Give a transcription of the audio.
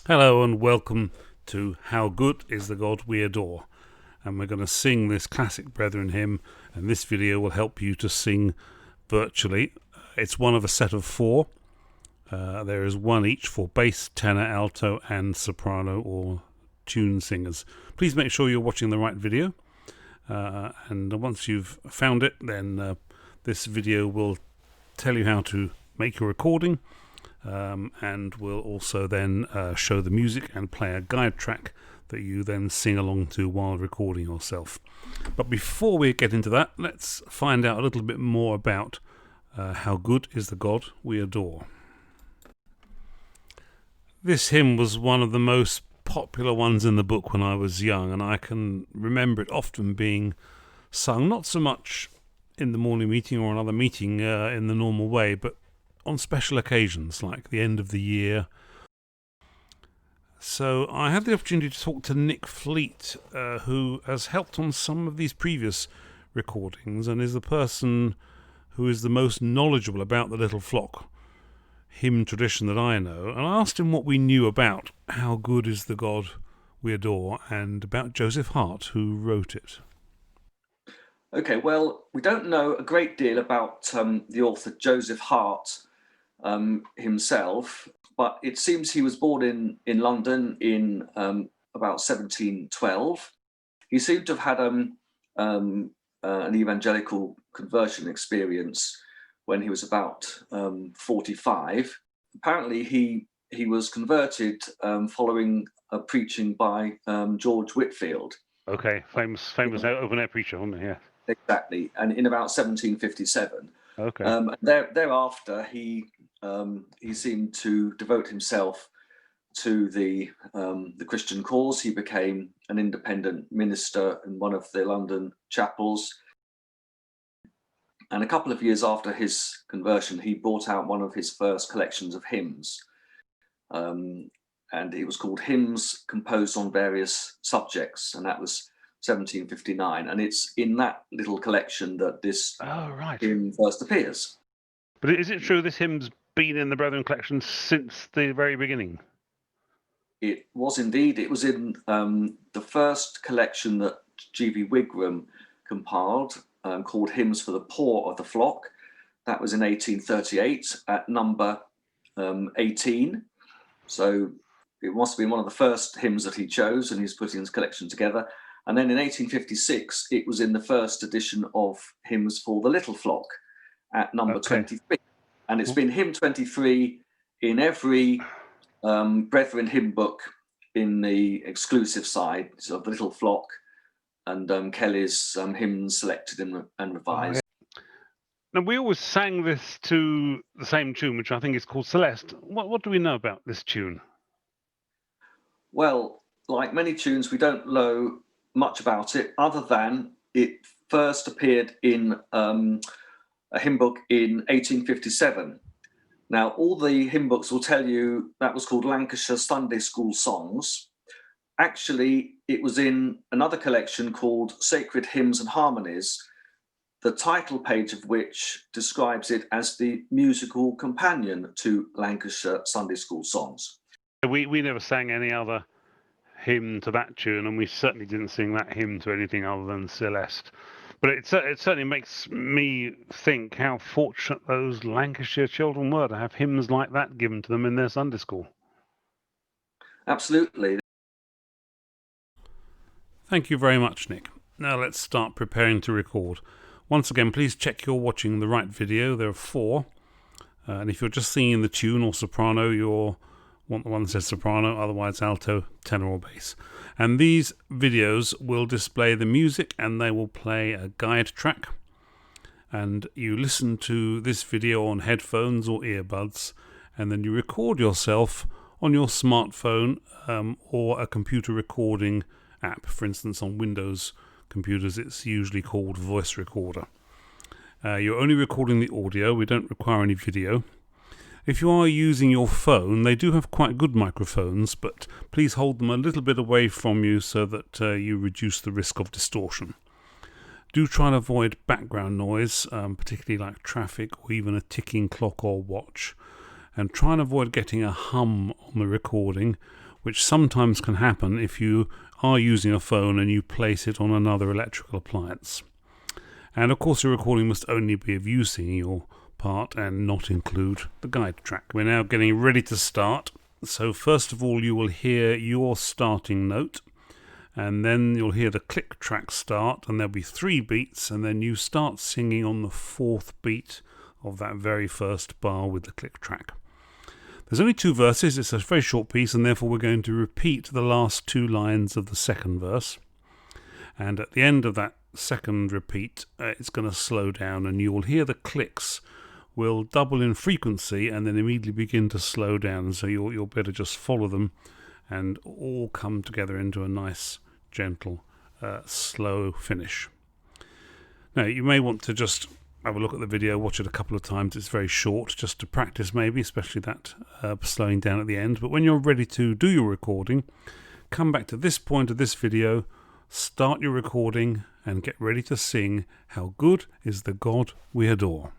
Hello and welcome to How Good is the God We Adore. And we're going to sing this classic Brethren hymn, and this video will help you to sing virtually. It's one of a set of four. There is one each for bass, tenor, alto and soprano or tune singers. Please make sure you're watching the right video. And once you've found it, then this video will tell you how to make your recording. And we'll also then show the music and play a guide track that you then sing along to while recording yourself. But before we get into that, let's find out a little bit more about how good is the God we adore. This hymn was one of the most popular ones in the book when I was young, and I can remember it often being sung, not so much in the morning meeting or another meeting in the normal way, but on special occasions like the end of the year. So I had the opportunity to talk to Nick Fleet, who has helped on some of these previous recordings and is the person who is the most knowledgeable about the Little Flock hymn tradition that I know. And I asked him what we knew about How Good is the God We Adore and about Joseph Hart, who wrote it. Okay, well, we don't know a great deal about the author Joseph Hart himself, but it seems he was born in London in about 1712. He seemed to have had an evangelical conversion experience when he was about 45. Apparently, he was converted following a preaching by George Whitefield. Okay, famous open air preacher, wasn't he? Yeah. Exactly, and in about 1757. Okay. Thereafter, he seemed to devote himself to the Christian cause. He became an independent minister in one of the London chapels. And a couple of years after his conversion, he brought out one of his first collections of hymns. And it was called Hymns Composed on Various Subjects, and that was 1759. And it's in that little collection that this hymn first appears. But is it true this hymn's been in the Brethren collection since the very beginning? It was indeed. It was in the first collection that G.V. Wigram compiled, called Hymns for the Poor of the Flock. That was in 1838 at number 18. So it must have been one of the first hymns that he chose, and he's putting his collection together. And then in 1856, it was in the first edition of Hymns for the Little Flock at number 23. And it's been hymn 23 in every Brethren hymn book in the exclusive side, so the Little Flock, and Kelly's hymns selected and revised. Now, we always sang this to the same tune, which I think is called Celeste. What do we know about this tune? Well, like many tunes, we don't know much about it, other than it first appeared in a hymn book in 1857. Now, all the hymn books will tell you that was called Lancashire Sunday School Songs. Actually, it was in another collection called Sacred Hymns and Harmonies, the title page of which describes it as the musical companion to Lancashire Sunday School Songs. We never sang any other hymn to that tune, and we certainly didn't sing that hymn to anything other than Celeste. But it certainly makes me think how fortunate those Lancashire children were to have hymns like that given to them in their Sunday school. Absolutely. Thank you very much, Nick. Now let's start preparing to record. Once again, please check you're watching the right video. There are four. And if you're just singing the tune or soprano, you'll want the one that says soprano, otherwise alto, tenor or bass. And these videos will display the music and they will play a guide track. And you listen to this video on headphones or earbuds, and then you record yourself on your smartphone or a computer recording app. For instance, on Windows computers, it's usually called Voice Recorder. You're only recording the audio. We don't require any video. If you are using your phone, they do have quite good microphones, but please hold them a little bit away from you so that you reduce the risk of distortion. Do try to avoid background noise, particularly like traffic or even a ticking clock or watch. and try and avoid getting a hum on the recording, which sometimes can happen if you are using a phone and you place it on another electrical appliance. And of course your recording must only be of you singing your part and not include the guide track. We're now getting ready to start. So first of all you will hear your starting note, and then you'll hear the click track start, and there'll be 3 beats, and then you start singing on the 4th beat of that very first bar with the click track. There's only 2 verses, it's a very short piece, and therefore we're going to repeat the last 2 lines of the second verse. And at the end of that second repeat, it's going to slow down, and you will hear the clicks will double in frequency and then immediately begin to slow down. So you'll better just follow them and all come together into a nice, gentle, slow finish. Now, you may want to just have a look at the video, watch it a couple of times. It's very short, just to practice maybe, especially that slowing down at the end. But when you're ready to do your recording, come back to this point of this video, start your recording, and get ready to sing How Good is the God We Adore.